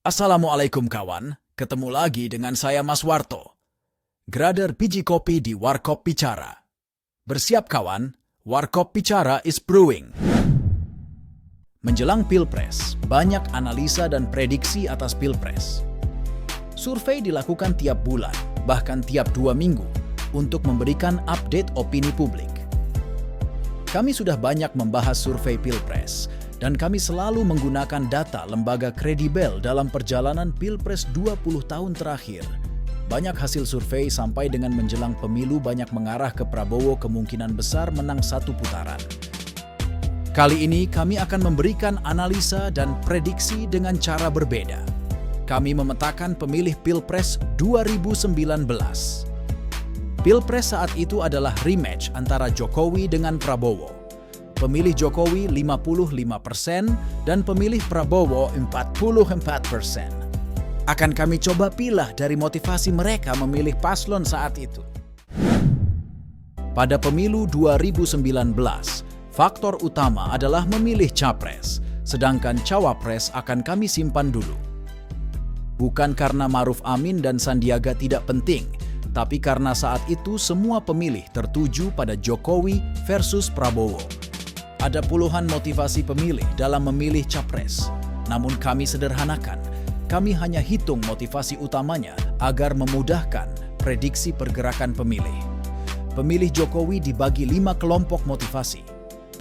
Assalamualaikum kawan, ketemu lagi dengan saya Mas Warto. Grader biji kopi di Warkop Bicara. Bersiap kawan, Warkop Bicara is brewing. Menjelang Pilpres, banyak analisa dan prediksi atas Pilpres. Survei dilakukan tiap bulan, bahkan tiap 2 minggu, untuk memberikan update opini publik. Kami sudah banyak membahas survei Pilpres, dan kami selalu menggunakan data lembaga kredibel dalam perjalanan Pilpres 20 tahun terakhir. Banyak hasil survei sampai dengan menjelang pemilu banyak mengarah ke Prabowo kemungkinan besar menang satu putaran. Kali ini kami akan memberikan analisa dan prediksi dengan cara berbeda. Kami memetakan pemilih Pilpres 2019. Pilpres saat itu adalah rematch antara Jokowi dengan Prabowo. Pemilih Jokowi 55% dan pemilih Prabowo 44%. Akan kami coba pilah dari motivasi mereka memilih paslon saat itu. Pada pemilu 2019, faktor utama adalah memilih capres, sedangkan cawapres akan kami simpan dulu. Bukan karena Maruf Amin dan Sandiaga tidak penting, tapi karena saat itu semua pemilih tertuju pada Jokowi versus Prabowo. Ada puluhan motivasi pemilih dalam memilih capres, namun kami sederhanakan. Kami hanya hitung motivasi utamanya agar memudahkan prediksi pergerakan pemilih. Pemilih Jokowi dibagi 5 kelompok motivasi.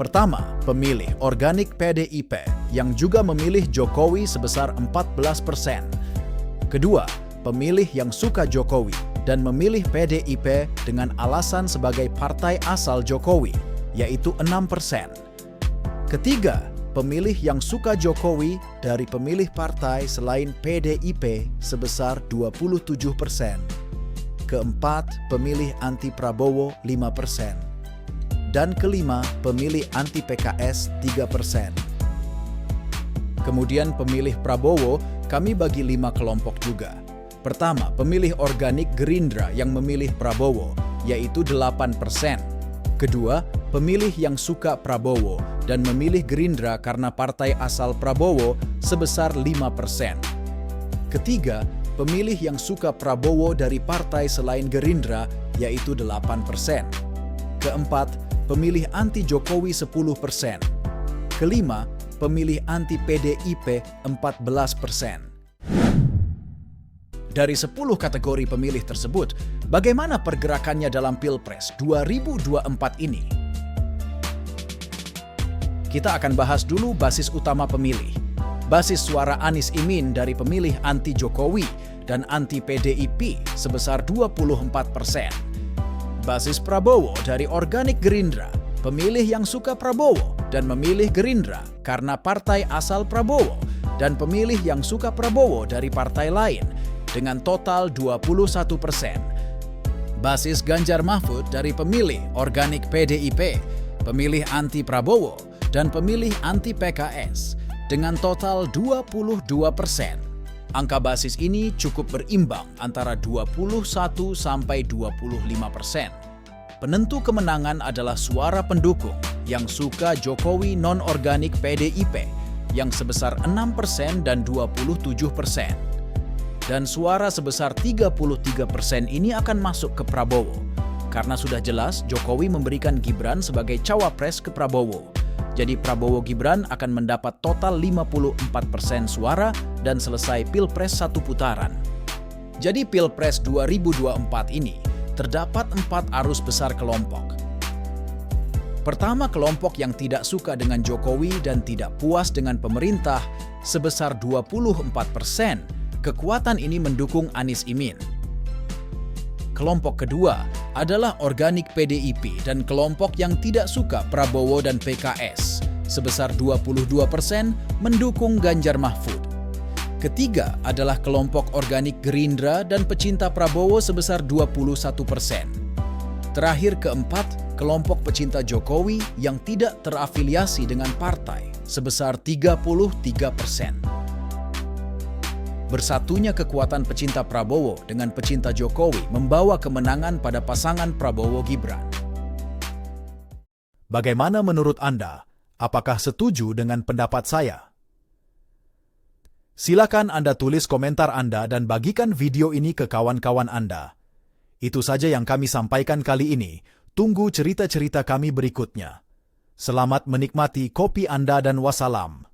Pertama, pemilih organik PDIP yang juga memilih Jokowi sebesar 14%. Kedua, pemilih yang suka Jokowi dan memilih PDIP dengan alasan sebagai partai asal Jokowi, yaitu 6%. Ketiga, pemilih yang suka Jokowi dari pemilih partai selain PDIP sebesar 27%. Keempat, pemilih anti Prabowo 5%. Dan kelima, pemilih anti PKS 3%. Kemudian pemilih Prabowo kami bagi 5 kelompok juga. Pertama, pemilih organik Gerindra yang memilih Prabowo, yaitu 8%. Kedua, pemilih yang suka Prabowo dan memilih Gerindra karena partai asal Prabowo sebesar 5%. Ketiga, pemilih yang suka Prabowo dari partai selain Gerindra, yaitu 8%. Keempat, pemilih anti Jokowi 10%. Kelima, pemilih anti PDIP 14%. Dari 10 kategori pemilih tersebut, bagaimana pergerakannya dalam Pilpres 2024 ini? Kita akan bahas dulu basis utama pemilih. Basis suara Anies Imin dari pemilih anti Jokowi dan anti PDIP sebesar 24%. Basis Prabowo dari organik Gerindra, pemilih yang suka Prabowo dan memilih Gerindra karena partai asal Prabowo, dan pemilih yang suka Prabowo dari partai lain dengan total 21%. Basis Ganjar Mahfud dari pemilih organik PDIP, pemilih anti Prabowo, dan pemilih anti PKS dengan total 22%. Angka basis ini cukup berimbang antara 21 sampai 25%. Penentu kemenangan adalah suara pendukung yang suka Jokowi non-organik PDIP yang sebesar 6% dan 27%. Dan suara sebesar 33% ini akan masuk ke Prabowo. Karena sudah jelas Jokowi memberikan Gibran sebagai cawapres ke Prabowo. Jadi Prabowo Gibran akan mendapat total 54% suara dan selesai Pilpres satu putaran. Jadi Pilpres 2024 ini terdapat 4 arus besar kelompok. Pertama, kelompok yang tidak suka dengan Jokowi dan tidak puas dengan pemerintah sebesar 24%. Kekuatan ini mendukung Anies Imin. Kelompok kedua adalah organik PDIP dan kelompok yang tidak suka Prabowo dan PKS sebesar 22% mendukung Ganjar Mahfud. Ketiga adalah kelompok organik Gerindra dan pecinta Prabowo sebesar 21%. Terakhir keempat, kelompok pecinta Jokowi yang tidak terafiliasi dengan partai sebesar 33%. Bersatunya kekuatan pecinta Prabowo dengan pecinta Jokowi membawa kemenangan pada pasangan Prabowo-Gibran. Bagaimana menurut Anda? Apakah setuju dengan pendapat saya? Silakan Anda tulis komentar Anda dan bagikan video ini ke kawan-kawan Anda. Itu saja yang kami sampaikan kali ini. Tunggu cerita-cerita kami berikutnya. Selamat menikmati kopi Anda dan wassalam.